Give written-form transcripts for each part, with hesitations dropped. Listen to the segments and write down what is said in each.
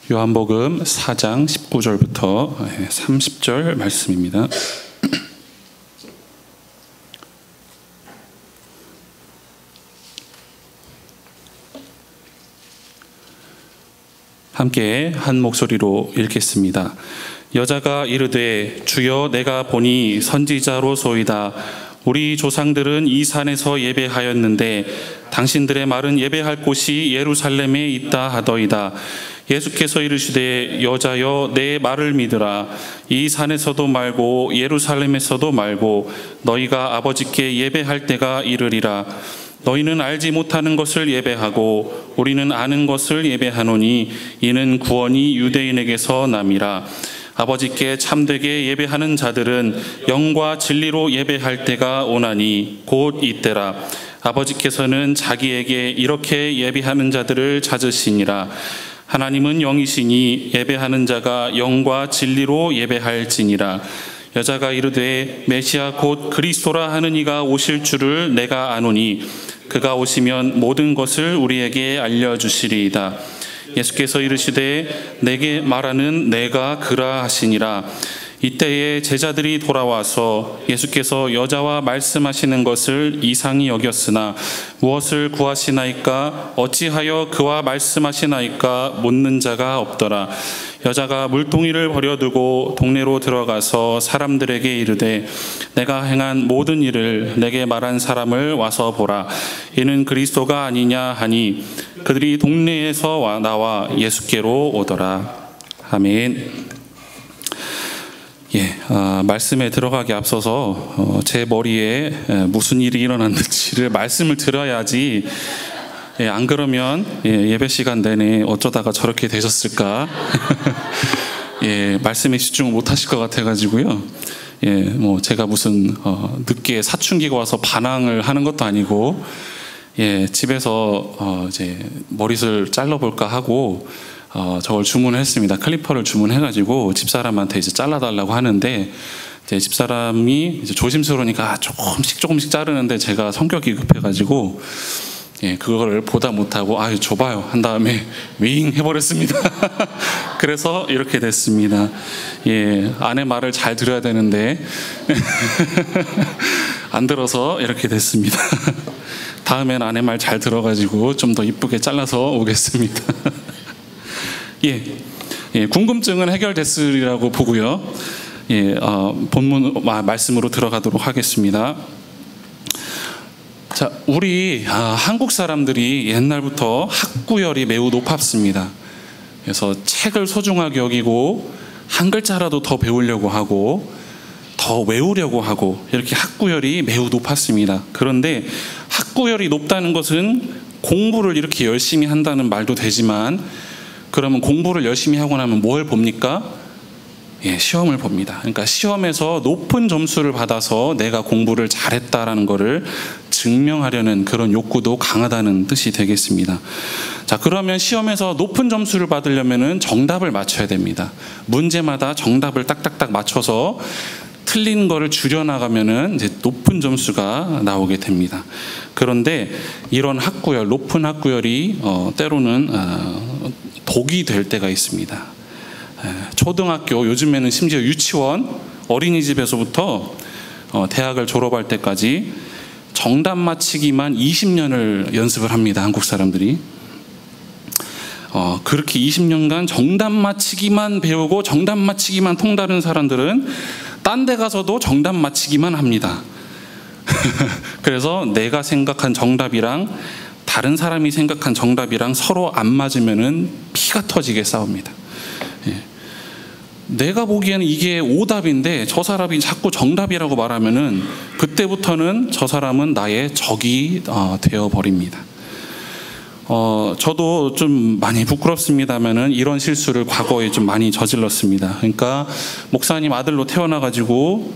요한복음 4장 19절부터 30절 말씀입니다. 함께 한 목소리로 읽겠습니다. 여자가 이르되 주여 내가 보니 선지자로소이다. 우리 조상들은 이 산에서 예배하였는데 당신들의 말은 예배할 곳이 예루살렘에 있다 하더이다. 예수께서 이르시되 여자여 내 말을 믿으라. 이 산에서도 말고 예루살렘에서도 말고 너희가 아버지께 예배할 때가 이르리라. 너희는 알지 못하는 것을 예배하고 우리는 아는 것을 예배하노니 이는 구원이 유대인에게서 남이라. 아버지께 참되게 예배하는 자들은 영과 진리로 예배할 때가 오나니 곧 이때라. 아버지께서는 자기에게 이렇게 예배하는 자들을 찾으시니라. 하나님은 영이시니 예배하는 자가 영과 진리로 예배할지니라. 여자가 이르되 메시아 곧 그리스도라 하는 이가 오실 줄을 내가 아노니 그가 오시면 모든 것을 우리에게 알려주시리이다. 예수께서 이르시되 내게 말하는 내가 그라 하시니라. 이때에 제자들이 돌아와서 예수께서 여자와 말씀하시는 것을 이상히 여겼으나 무엇을 구하시나이까 어찌하여 그와 말씀하시나이까 묻는 자가 없더라. 여자가 물동이를 버려두고 동네로 들어가서 사람들에게 이르되 내가 행한 모든 일을 내게 말한 사람을 와서 보라. 이는 그리스도가 아니냐 하니 그들이 동네에서 나와 예수께로 오더라. 아멘. 말씀에 들어가기 앞서서 제 머리에 무슨 일이 일어났는지를 말씀을 들어야지, 안 그러면 예배 시간 내내 어쩌다가 저렇게 되셨을까 말씀에 집중을 못 하실 것 같아가지고요. 제가 무슨 늦게 사춘기가 와서 반항을 하는 것도 아니고 집에서 이제 머리를 잘라볼까 하고 저걸 주문을 했습니다. 클리퍼를 주문해가지고 집사람한테 이제 잘라달라고 하는데 이제 집사람이 이제 조심스러우니까 조금씩 자르는데 제가 성격이 급해가지고 그거를 보다 못하고 아유 줘봐요 한 다음에 윙 해버렸습니다. 그래서 이렇게 됐습니다. 아내 말을 잘 들어야 되는데 안 들어서 이렇게 됐습니다. 다음엔 아내 말 잘 들어가지고 좀 더 이쁘게 잘라서 오겠습니다. 궁금증은 해결됐으리라고 보고요. 본문 말씀으로 들어가도록 하겠습니다. 자, 우리 한국 사람들이 옛날부터 학구열이 매우 높았습니다. 그래서 책을 소중하게 여기고 한 글자라도 더 배우려고 하고 더 외우려고 하고 이렇게 학구열이 매우 높았습니다. 그런데 학구열이 높다는 것은 공부를 이렇게 열심히 한다는 말도 되지만 그러면 공부를 열심히 하고 나면 뭘 봅니까? 시험을 봅니다. 그러니까 시험에서 높은 점수를 받아서 내가 공부를 잘했다라는 것을 증명하려는 그런 욕구도 강하다는 뜻이 되겠습니다. 자, 그러면 시험에서 높은 점수를 받으려면 정답을 맞춰야 됩니다. 문제마다 정답을 딱딱딱 맞춰서 틀린 거를 줄여나가면은 이제 높은 점수가 나오게 됩니다. 그런데 이런 학구열, 높은 학구열이 때로는 독이 될 때가 있습니다. 초등학교, 요즘에는 심지어 유치원, 어린이집에서부터 대학을 졸업할 때까지 정답 맞히기만 20년을 연습을 합니다. 한국 사람들이. 그렇게 20년간 정답 맞히기만 배우고 정답 맞히기만 통다른 사람들은 딴 데 가서도 정답 맞히기만 합니다. 그래서 내가 생각한 정답이랑 다른 사람이 생각한 정답이랑 서로 안 맞으면은 피가 터지게 싸웁니다. 내가 보기에는 이게 오답인데 저 사람이 자꾸 정답이라고 말하면은 그때부터는 저 사람은 나의 적이 되어버립니다. 저도 좀 많이 부끄럽습니다만은 이런 실수를 과거에 좀 많이 저질렀습니다. 그러니까 목사님 아들로 태어나가지고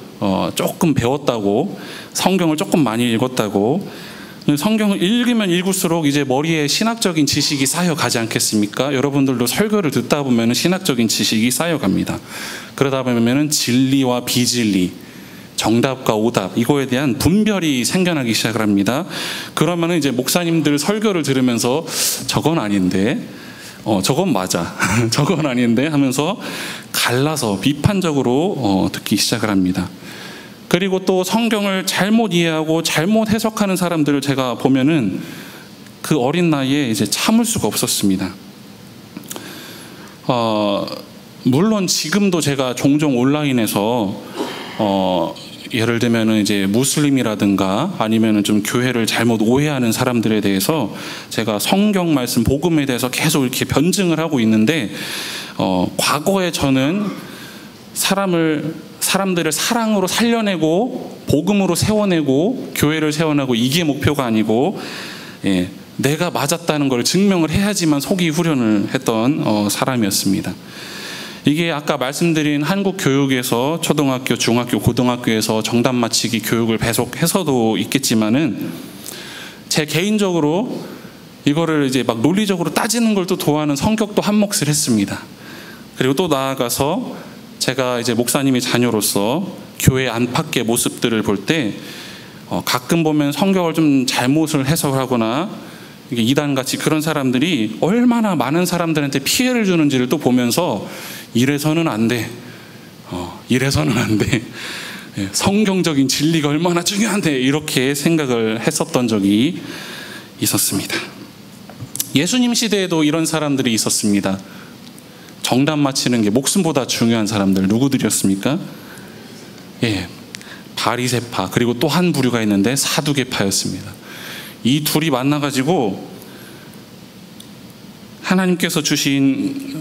조금 배웠다고, 성경을 조금 많이 읽었다고, 성경을 읽으면 읽을수록 이제 머리에 신학적인 지식이 쌓여가지 않겠습니까? 여러분들도 설교를 듣다 보면 신학적인 지식이 쌓여갑니다. 그러다 보면 진리와 비진리, 정답과 오답, 이거에 대한 분별이 생겨나기 시작을 합니다. 그러면 이제 목사님들 설교를 들으면서 저건 아닌데, 저건 맞아. 저건 아닌데 하면서 갈라서 비판적으로 듣기 시작을 합니다. 그리고 또 성경을 잘못 이해하고 잘못 해석하는 사람들을 제가 보면은 그 어린 나이에 이제 참을 수가 없었습니다. 물론 지금도 제가 종종 온라인에서 예를 들면은 이제 무슬림이라든가 아니면은 좀 교회를 잘못 오해하는 사람들에 대해서 제가 성경 말씀 복음에 대해서 계속 이렇게 변증을 하고 있는데 과거에 저는 사람들을 사랑으로 살려내고 복음으로 세워내고 교회를 세워내고 이게 목표가 아니고 내가 맞았다는 걸 증명을 해야지만 속이 후련을 했던 사람이었습니다. 이게 아까 말씀드린 한국 교육에서 초등학교, 중학교, 고등학교에서 정답 맞히기 교육을 배속해서도 있겠지만은 제 개인적으로 이거를 이제 막 논리적으로 따지는 걸 또 좋아하는 성격도 한 몫을 했습니다. 그리고 또 나아가서 제가 이제 목사님의 자녀로서 교회 안팎의 모습들을 볼 때 가끔 보면 성경을 좀 잘못을 해석하거나 이단같이 그런 사람들이 얼마나 많은 사람들한테 피해를 주는지를 또 보면서 이래서는 안 돼. 이래서는 안 돼. 성경적인 진리가 얼마나 중요한데 이렇게 생각을 했었던 적이 있었습니다. 예수님 시대에도 이런 사람들이 있었습니다. 정답 맞히는 게 목숨보다 중요한 사람들 누구들이었습니까? 바리새파 그리고 또 한 부류가 있는데 사두개파였습니다. 이 둘이 만나가지고 하나님께서 주신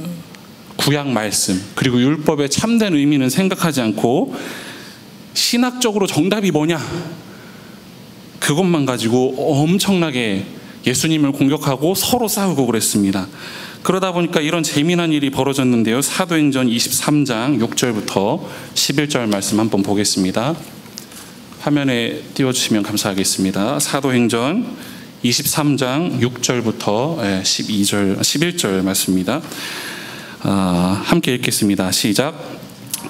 구약 말씀 그리고 율법의 참된 의미는 생각하지 않고 신학적으로 정답이 뭐냐 그것만 가지고 엄청나게 예수님을 공격하고 서로 싸우고 그랬습니다. 그러다 보니까 이런 재미난 일이 벌어졌는데요. 사도행전 23장 6절부터 11절 말씀 한번 보겠습니다. 화면에 띄워주시면 감사하겠습니다. 사도행전 23장 6절부터 11절 말씀입니다. 함께 읽겠습니다. 시작.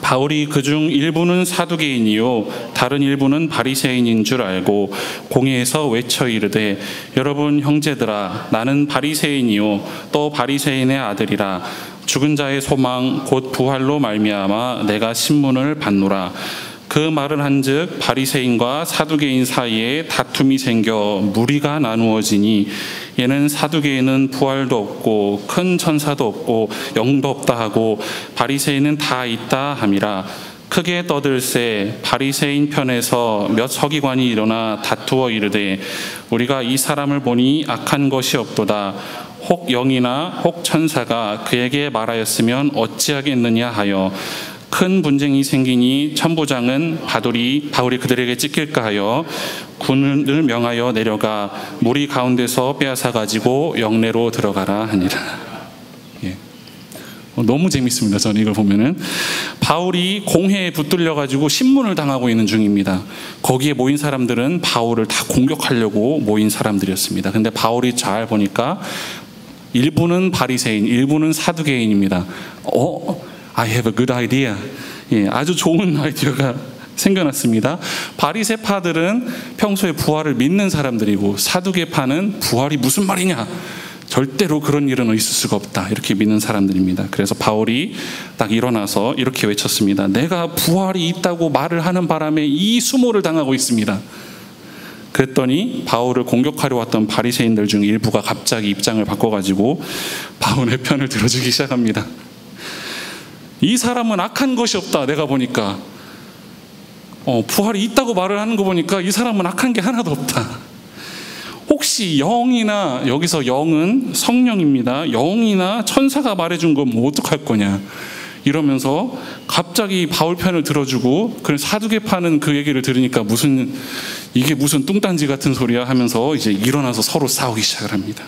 바울이 그중 일부는 사두개인이요 다른 일부는 바리새인인 줄 알고 공회에서 외쳐 이르되 여러분 형제들아 나는 바리새인이요 또 바리새인의 아들이라 죽은 자의 소망 곧 부활로 말미암아 내가 신문을 받노라. 그 말을 한즉 바리새인과 사두개인 사이에 다툼이 생겨 무리가 나누어지니 얘는 사두개인은 부활도 없고 큰 천사도 없고 영도 없다 하고 바리새인은 다 있다 함이라. 크게 떠들세 바리새인 편에서 몇 서기관이 일어나 다투어 이르되 우리가 이 사람을 보니 악한 것이 없도다. 혹 영이나 혹 천사가 그에게 말하였으면 어찌하겠느냐 하여 큰 분쟁이 생기니 천부장은 바울이 그들에게 찢길까 하여 군을 명하여 내려가 무리 가운데서 빼앗아 가지고 영내로 들어가라 하니라. 너무 재밌습니다. 저는 이걸 보면은 바울이 공회에 붙들려 가지고 신문을 당하고 있는 중입니다. 거기에 모인 사람들은 바울을 다 공격하려고 모인 사람들이었습니다. 근데 바울이 잘 보니까 일부는 바리새인, 일부는 사두개인입니다. I have a good idea. 아주 좋은 아이디어가 생겨났습니다. 바리새파들은 평소에 부활을 믿는 사람들이고 사두개파는 부활이 무슨 말이냐? 절대로 그런 일은 있을 수가 없다. 이렇게 믿는 사람들입니다. 그래서 바울이 딱 일어나서 이렇게 외쳤습니다. 내가 부활이 있다고 말을 하는 바람에 이 수모를 당하고 있습니다. 그랬더니 바울을 공격하려 왔던 바리새인들 중 일부가 갑자기 입장을 바꿔가지고 바울의 편을 들어주기 시작합니다. 이 사람은 악한 것이 없다. 내가 보니까 부활이 있다고 말을 하는 거 보니까 이 사람은 악한 게 하나도 없다. 혹시 영이나 여기서 영은 성령입니다. 영이나 천사가 말해준 건 뭐 어떡할 거냐 이러면서 갑자기 바울 편을 들어주고 그 사두개파는 그 얘기를 들으니까 이게 무슨 뚱딴지 같은 소리야 하면서 이제 일어나서 서로 싸우기 시작을 합니다.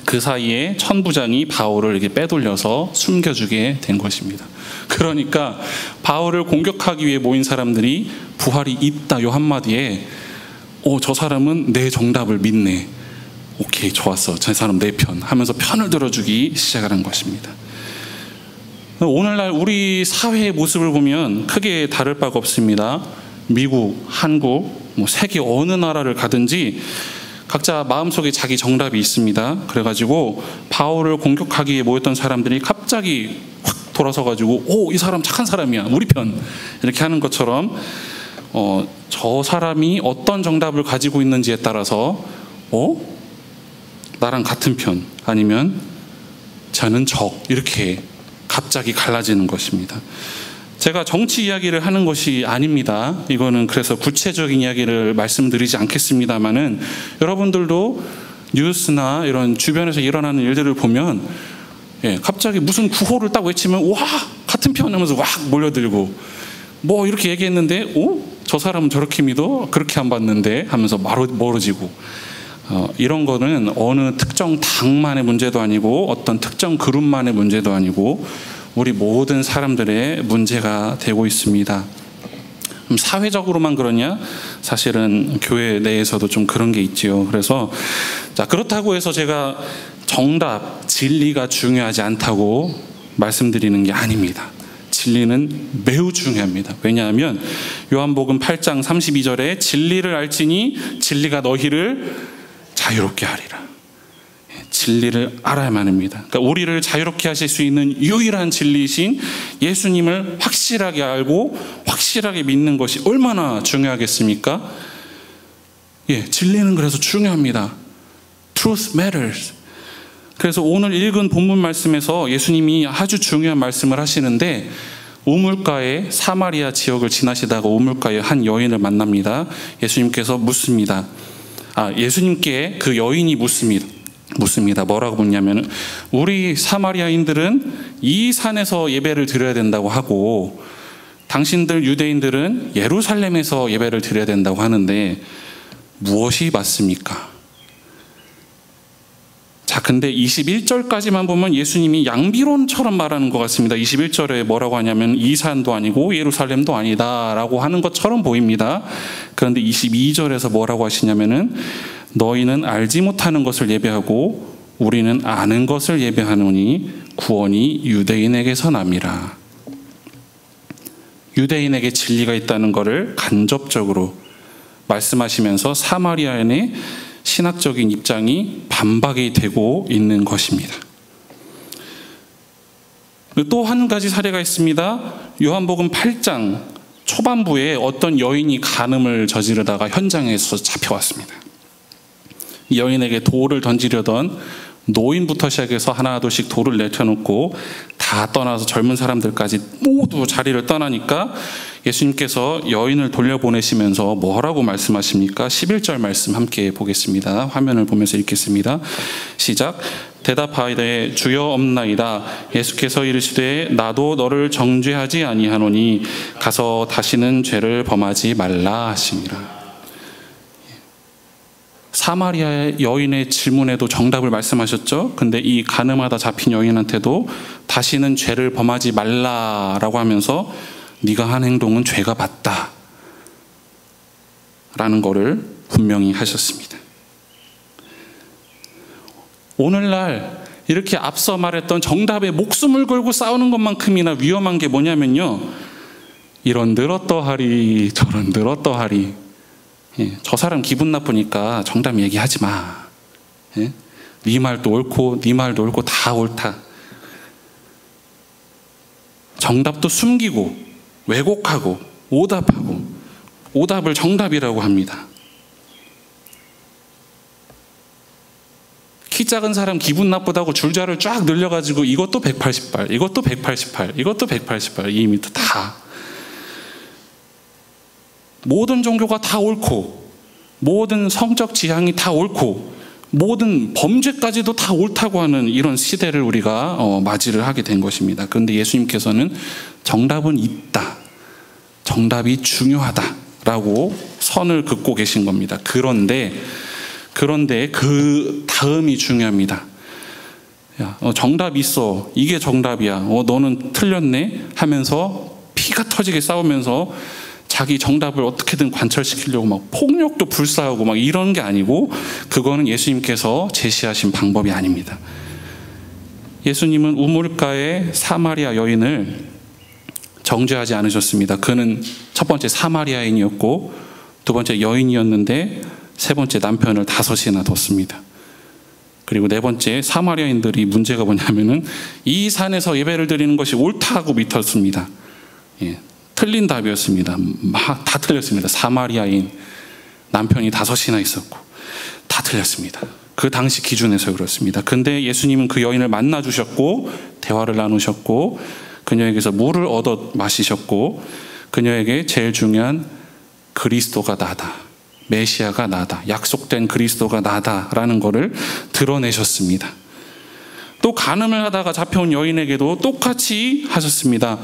그 사이에 천부장이 바울을 이렇게 빼돌려서 숨겨주게 된 것입니다. 그러니까 바울을 공격하기 위해 모인 사람들이 부활이 있다 요 한마디에 저 사람은 내 정답을 믿네. 오케이 좋았어. 저 사람 내 편 하면서 편을 들어주기 시작을 한 것입니다. 오늘날 우리 사회의 모습을 보면 크게 다를 바가 없습니다. 미국, 한국, 세계 어느 나라를 가든지 각자 마음속에 자기 정답이 있습니다. 그래가지고 바울을 공격하기에 모였던 사람들이 갑자기 확 돌아서가지고 오, 이 사람 착한 사람이야, 우리 편, 이렇게 하는 것처럼 저 사람이 어떤 정답을 가지고 있는지에 따라서 나랑 같은 편, 아니면 저는 적, 이렇게 갑자기 갈라지는 것입니다. 제가 정치 이야기를 하는 것이 아닙니다. 이거는 그래서 구체적인 이야기를 말씀드리지 않겠습니다만은, 여러분들도 뉴스나 이런 주변에서 일어나는 일들을 보면 갑자기 무슨 구호를 딱 외치면 와, 같은 편 하면서 와 몰려들고, 뭐 이렇게 얘기했는데 저 사람은 저렇게 믿어? 그렇게 안 봤는데 하면서 멀어지고, 이런 거는 어느 특정 당만의 문제도 아니고 어떤 특정 그룹만의 문제도 아니고 우리 모든 사람들의 문제가 되고 있습니다. 사회적으로만 그러냐? 사실은 교회 내에서도 좀 그런 게 있지요. 그래서 그렇다고 해서 제가 정답, 진리가 중요하지 않다고 말씀드리는 게 아닙니다. 진리는 매우 중요합니다. 왜냐하면 요한복음 8장 32절에 진리를 알지니 진리가 너희를 자유롭게 하리라. 진리를 알아야만 합니다. 그러니까 우리를 자유롭게 하실 수 있는 유일한 진리이신 예수님을 확실하게 알고 확실하게 믿는 것이 얼마나 중요하겠습니까? 진리는 그래서 중요합니다. Truth matters. 그래서 오늘 읽은 본문 말씀에서 예수님이 아주 중요한 말씀을 하시는데, 우물가의 사마리아 지역을 지나시다가 우물가에 한 여인을 만납니다. 예수님께서 묻습니다. 예수님께 그 여인이 묻습니다. 뭐라고 묻냐면, 우리 사마리아인들은 이 산에서 예배를 드려야 된다고 하고 당신들 유대인들은 예루살렘에서 예배를 드려야 된다고 하는데 무엇이 맞습니까? 근데 21절까지만 보면 예수님이 양비론처럼 말하는 것 같습니다. 21절에 뭐라고 하냐면 이 산도 아니고 예루살렘도 아니다 라고 하는 것처럼 보입니다. 그런데 22절에서 뭐라고 하시냐면은 너희는 알지 못하는 것을 예배하고 우리는 아는 것을 예배하노니 구원이 유대인에게서 남이라. 유대인에게 진리가 있다는 것을 간접적으로 말씀하시면서 사마리아인의 신학적인 입장이 반박이 되고 있는 것입니다. 또 한 가지 사례가 있습니다. 요한복음 8장 초반부에 어떤 여인이 간음을 저지르다가 현장에서 잡혀왔습니다. 이 여인에게 돌을 던지려던 노인부터 시작해서 하나둘씩 돌을 내쳐놓고 다 떠나서 젊은 사람들까지 모두 자리를 떠나니까 예수님께서 여인을 돌려보내시면서 뭐라고 말씀하십니까? 11절 말씀 함께 보겠습니다. 화면을 보면서 읽겠습니다. 시작. 대답하되 주여 없나이다. 예수께서 이르시되 나도 너를 정죄하지 아니하노니 가서 다시는 죄를 범하지 말라 하시니라. 사마리아 여인의 질문에도 정답을 말씀하셨죠. 근데 이 간음하다 잡힌 여인한테도 다시는 죄를 범하지 말라라고 하면서 네가 한 행동은 죄가 맞다 라는 거를 분명히 하셨습니다. 오늘날 이렇게 앞서 말했던 정답에 목숨을 걸고 싸우는 것만큼이나 위험한 게 뭐냐면요, 이런들 어떠하리 저런들 어떠하리, 저 사람 기분 나쁘니까 정답 얘기하지 마. 네 말도 옳고 네 말도 옳고 다 옳다. 정답도 숨기고 왜곡하고 오답하고 오답을 정답이라고 합니다. 키 작은 사람 기분 나쁘다고 줄자를 쫙 늘려가지고 이것도 188, 이것도 188, 이것도 188, 2m 다. 모든 종교가 다 옳고 모든 성적 지향이 다 옳고 모든 범죄까지도 다 옳다고 하는 이런 시대를 우리가 맞이를 하게 된 것입니다. 그런데 예수님께서는 정답은 있다, 정답이 중요하다라고 선을 긋고 계신 겁니다. 그런데 그 다음이 중요합니다. 야, 정답 있어, 이게 정답이야, 너는 틀렸네 하면서 피가 터지게 싸우면서 자기 정답을 어떻게든 관철시키려고 막 폭력도 불사하고 막 이런 게 아니고, 그거는 예수님께서 제시하신 방법이 아닙니다. 예수님은 우물가의 사마리아 여인을 정죄하지 않으셨습니다. 그는 첫 번째 사마리아인이었고 두 번째 여인이었는데 세 번째, 남편을 5이나 뒀습니다. 그리고 네 번째, 사마리아인들이 문제가 뭐냐면은 이 산에서 예배를 드리는 것이 옳다고 믿었습니다. 틀린 답이었습니다. 다 틀렸습니다. 사마리아인, 남편이 5이나 있었고 다 틀렸습니다. 그 당시 기준에서 그렇습니다. 근데 예수님은 그 여인을 만나 주셨고 대화를 나누셨고 그녀에게서 물을 얻어 마시셨고 그녀에게 제일 중요한 그리스도가 나다, 메시아가 나다, 약속된 그리스도가 나다라는 것을 드러내셨습니다. 또 간음을 하다가 잡혀온 여인에게도 똑같이 하셨습니다.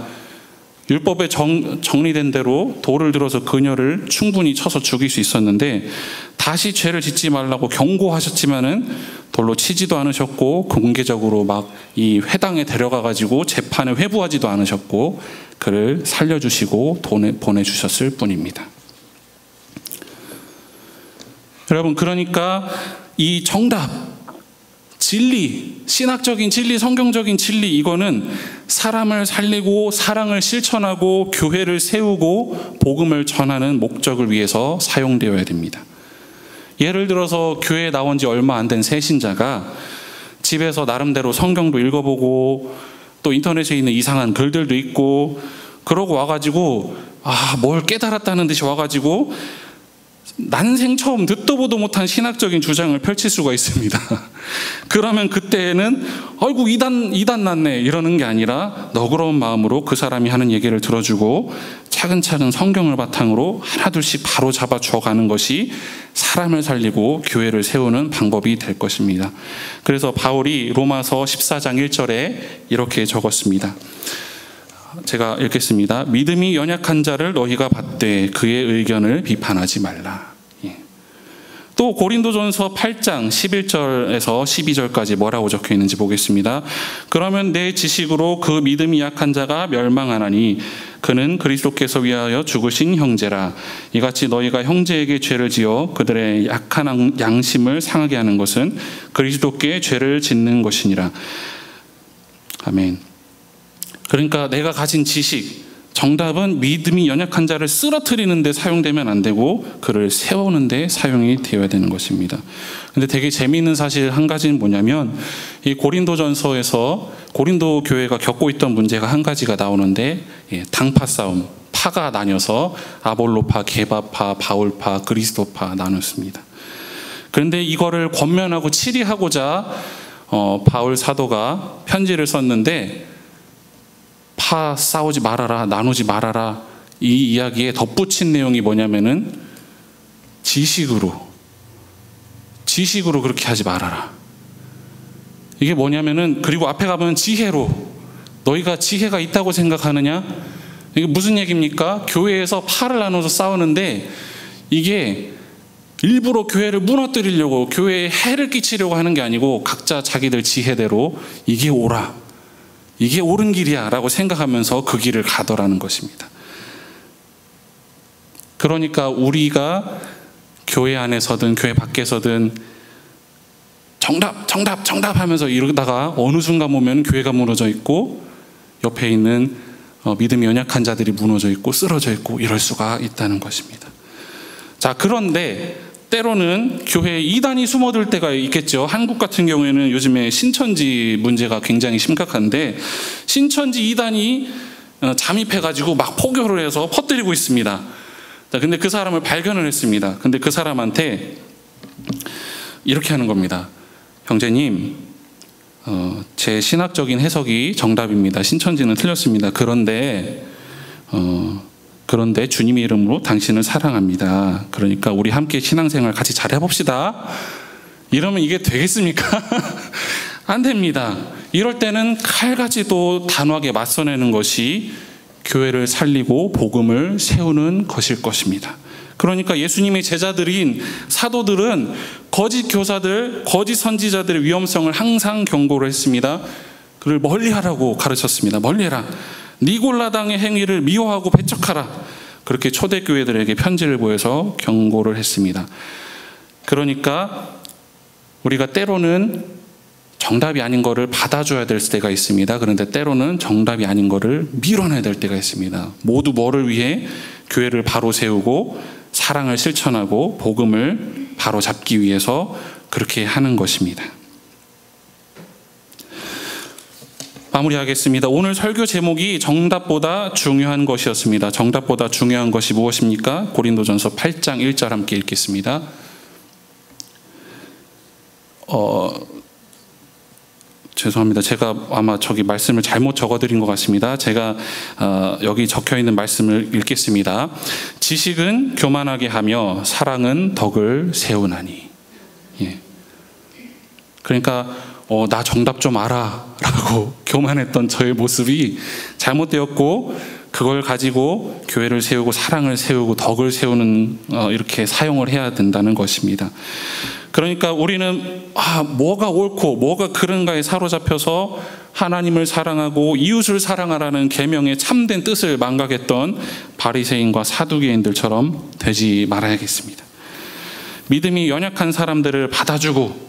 율법에 정리된 대로 돌을 들어서 그녀를 충분히 쳐서 죽일 수 있었는데 다시 죄를 짓지 말라고 경고하셨지만은 돌로 치지도 않으셨고 공개적으로 막 이 회당에 데려가 가지고 재판에 회부하지도 않으셨고 그를 살려주시고 보내주셨을 뿐입니다. 여러분, 그러니까 이 정답, 진리, 신학적인 진리, 성경적인 진리, 이거는 사람을 살리고 사랑을 실천하고 교회를 세우고 복음을 전하는 목적을 위해서 사용되어야 됩니다. 예를 들어서 교회에 나온 지 얼마 안 된 새신자가 집에서 나름대로 성경도 읽어보고 또 인터넷에 있는 이상한 글들도 있고 그러고 와가지고 뭘 깨달았다는 듯이 와가지고 난생 처음 듣도 보도 못한 신학적인 주장을 펼칠 수가 있습니다. 그러면 그때는 아이고 이단 났네 이러는 게 아니라 너그러운 마음으로 그 사람이 하는 얘기를 들어주고 차근차근 성경을 바탕으로 하나둘씩 바로 잡아 주어가는 것이 사람을 살리고 교회를 세우는 방법이 될 것입니다. 그래서 바울이 로마서 14장 1절에 이렇게 적었습니다. 제가 읽겠습니다. 믿음이 연약한 자를 너희가 받되 그의 의견을 비판하지 말라. 또 고린도전서 8장 11절에서 12절까지 뭐라고 적혀 있는지 보겠습니다. 그러면 내 지식으로 그 믿음이 약한 자가 멸망하나니 그는 그리스도께서 위하여 죽으신 형제라. 이같이 너희가 형제에게 죄를 지어 그들의 약한 양심을 상하게 하는 것은 그리스도께 죄를 짓는 것이니라. 아멘. 그러니까 내가 가진 지식, 정답은 믿음이 연약한 자를 쓰러뜨리는 데 사용되면 안 되고 그를 세우는 데 사용이 되어야 되는 것입니다. 근데 되게 재미있는 사실 한 가지는 뭐냐면 이 고린도전서에서 고린도 교회가 겪고 있던 문제가 한 가지가 나오는데 당파 싸움, 파가 나뉘어서 아볼로파, 게바파, 바울파, 그리스도파 나눴습니다. 그런데 이거를 권면하고 치리하고자 바울 사도가 편지를 썼는데 파 싸우지 말아라, 나누지 말아라, 이 이야기에 덧붙인 내용이 뭐냐면은 지식으로 그렇게 하지 말아라. 이게 뭐냐면은, 그리고 앞에 가면 지혜로, 너희가 지혜가 있다고 생각하느냐? 이게 무슨 얘기입니까? 교회에서 파를 나눠서 싸우는데 이게 일부러 교회를 무너뜨리려고, 교회에 해를 끼치려고 하는 게 아니고 각자 자기들 지혜대로 이게 옳아, 이게 옳은 길이야 라고 생각하면서 그 길을 가더라는 것입니다. 그러니까 우리가 교회 안에서든 교회 밖에서든 정답 하면서 이러다가 어느 순간 보면 교회가 무너져 있고 옆에 있는 믿음이 연약한 자들이 무너져 있고 쓰러져 있고 이럴 수가 있다는 것입니다. 자, 그런데 때로는 교회에 이단이 숨어들 때가 있겠죠. 한국 같은 경우에는 요즘에 신천지 문제가 굉장히 심각한데 신천지 이단이 잠입해가지고 막 포교를 해서 퍼뜨리고 있습니다. 자, 근데 그 사람을 발견을 했습니다. 근데 그 사람한테 이렇게 하는 겁니다. 형제님, 제 신학적인 해석이 정답입니다. 신천지는 틀렸습니다. 그런데 주님의 이름으로 당신을 사랑합니다. 그러니까 우리 함께 신앙생활 같이 잘 해봅시다. 이러면 이게 되겠습니까? 안 됩니다. 이럴 때는 칼같이도 단호하게 맞서내는 것이 교회를 살리고 복음을 세우는 것일 것입니다. 그러니까 예수님의 제자들인 사도들은 거짓 교사들, 거짓 선지자들의 위험성을 항상 경고를 했습니다. 그를 멀리하라고 가르쳤습니다. 멀리해라. 니골라당의 행위를 미워하고 배척하라. 그렇게 초대교회들에게 편지를 보여서 경고를 했습니다. 그러니까 우리가 때로는 정답이 아닌 거를 받아줘야 될 때가 있습니다. 그런데 때로는 정답이 아닌 거를 밀어내야 될 때가 있습니다. 모두 뭐를 위해? 교회를 바로 세우고 사랑을 실천하고 복음을 바로잡기 위해서 그렇게 하는 것입니다. 마무리하겠습니다. 오늘 설교 제목이 정답보다 중요한 것이었습니다. 정답보다 중요한 것이 무엇입니까? 고린도전서 8장 1절 함께 읽겠습니다. 죄송합니다. 제가 아마 저기 말씀을 잘못 적어드린 것 같습니다. 제가 여기 적혀있는 말씀을 읽겠습니다. 지식은 교만하게 하며 사랑은 덕을 세우나니. 예. 그러니까 나 정답 좀 알아 라고 교만했던 저의 모습이 잘못되었고, 그걸 가지고 교회를 세우고 사랑을 세우고 덕을 세우는 이렇게 사용을 해야 된다는 것입니다. 그러니까 우리는 뭐가 옳고 뭐가 그른가에 사로잡혀서 하나님을 사랑하고 이웃을 사랑하라는 계명의 참된 뜻을 망각했던 바리새인과 사두개인들처럼 되지 말아야겠습니다. 믿음이 연약한 사람들을 받아주고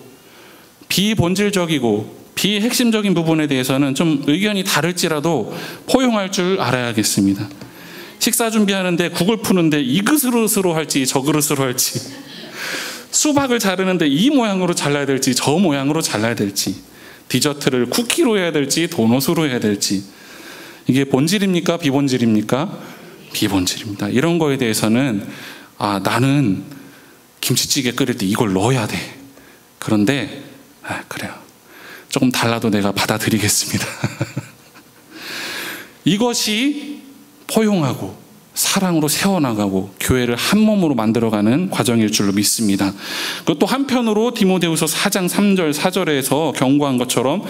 비본질적이고 비핵심적인 부분에 대해서는 좀 의견이 다를지라도 포용할 줄 알아야겠습니다. 식사 준비하는데 국을 푸는데 이 그릇으로 할지 저 그릇으로 할지, 수박을 자르는데 이 모양으로 잘라야 될지 저 모양으로 잘라야 될지, 디저트를 쿠키로 해야 될지 도넛으로 해야 될지, 이게 본질입니까? 비본질입니까? 비본질입니다. 이런 거에 대해서는 나는 김치찌개 끓일 때 이걸 넣어야 돼. 그런데 그래요. 조금 달라도 내가 받아들이겠습니다. 이것이 포용하고 사랑으로 세워나가고 교회를 한 몸으로 만들어가는 과정일 줄로 믿습니다. 그것도 한편으로 디모데후서 4장 3절 4절에서 경고한 것처럼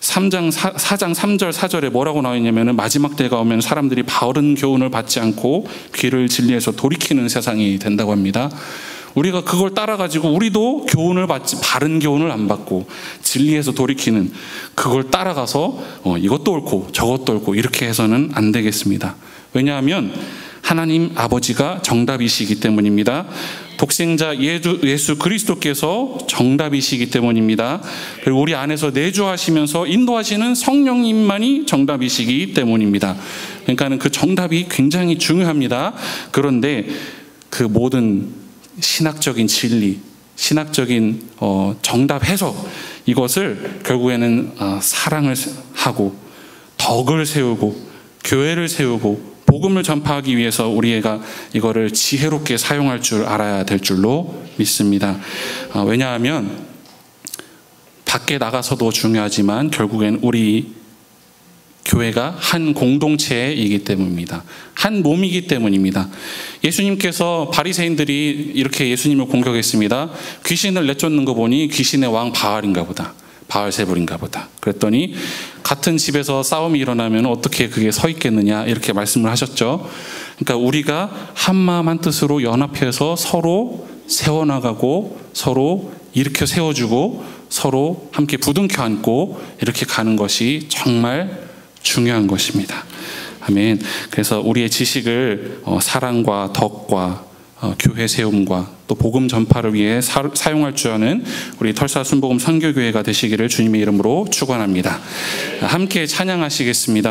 4장 3절 4절에 뭐라고 나와 있냐면, 마지막 때가 오면 사람들이 바른 교훈을 받지 않고 귀를 진리에서 돌이키는 세상이 된다고 합니다. 우리가 그걸 따라가지고 우리도 교훈을 받지, 바른 교훈을 안 받고 진리에서 돌이키는 그걸 따라가서 이것도 옳고 저것도 옳고 이렇게 해서는 안 되겠습니다. 왜냐하면 하나님 아버지가 정답이시기 때문입니다. 독생자 예수 그리스도께서 정답이시기 때문입니다. 그리고 우리 안에서 내주하시면서 인도하시는 성령님만이 정답이시기 때문입니다. 그러니까 그 정답이 굉장히 중요합니다. 그런데 그 모든 신학적인 진리, 신학적인 정답 해석, 이것을 결국에는 사랑을 하고 덕을 세우고 교회를 세우고 복음을 전파하기 위해서 우리가 이거를 지혜롭게 사용할 줄 알아야 될 줄로 믿습니다. 왜냐하면 밖에 나가서도 중요하지만 결국엔 우리 교회가 한 공동체이기 때문입니다. 한 몸이기 때문입니다. 예수님께서 바리새인들이 이렇게 예수님을 공격했습니다. 귀신을 내쫓는 거 보니 귀신의 왕 바알인가 보다, 바알세불인가 보다. 그랬더니 같은 집에서 싸움이 일어나면 어떻게 그게 서 있겠느냐 이렇게 말씀을 하셨죠. 그러니까 우리가 한마음 한뜻으로 연합해서 서로 세워나가고 서로 일으켜 세워주고 서로 함께 부둥켜 안고 이렇게 가는 것이 정말 중요한 것입니다. 아멘. 그래서 우리의 지식을 사랑과 덕과 교회 세움과 또 복음 전파를 위해 사용할 줄 아는 우리 털사 순복음 선교교회가 되시기를 주님의 이름으로 축원합니다. 함께 찬양하시겠습니다.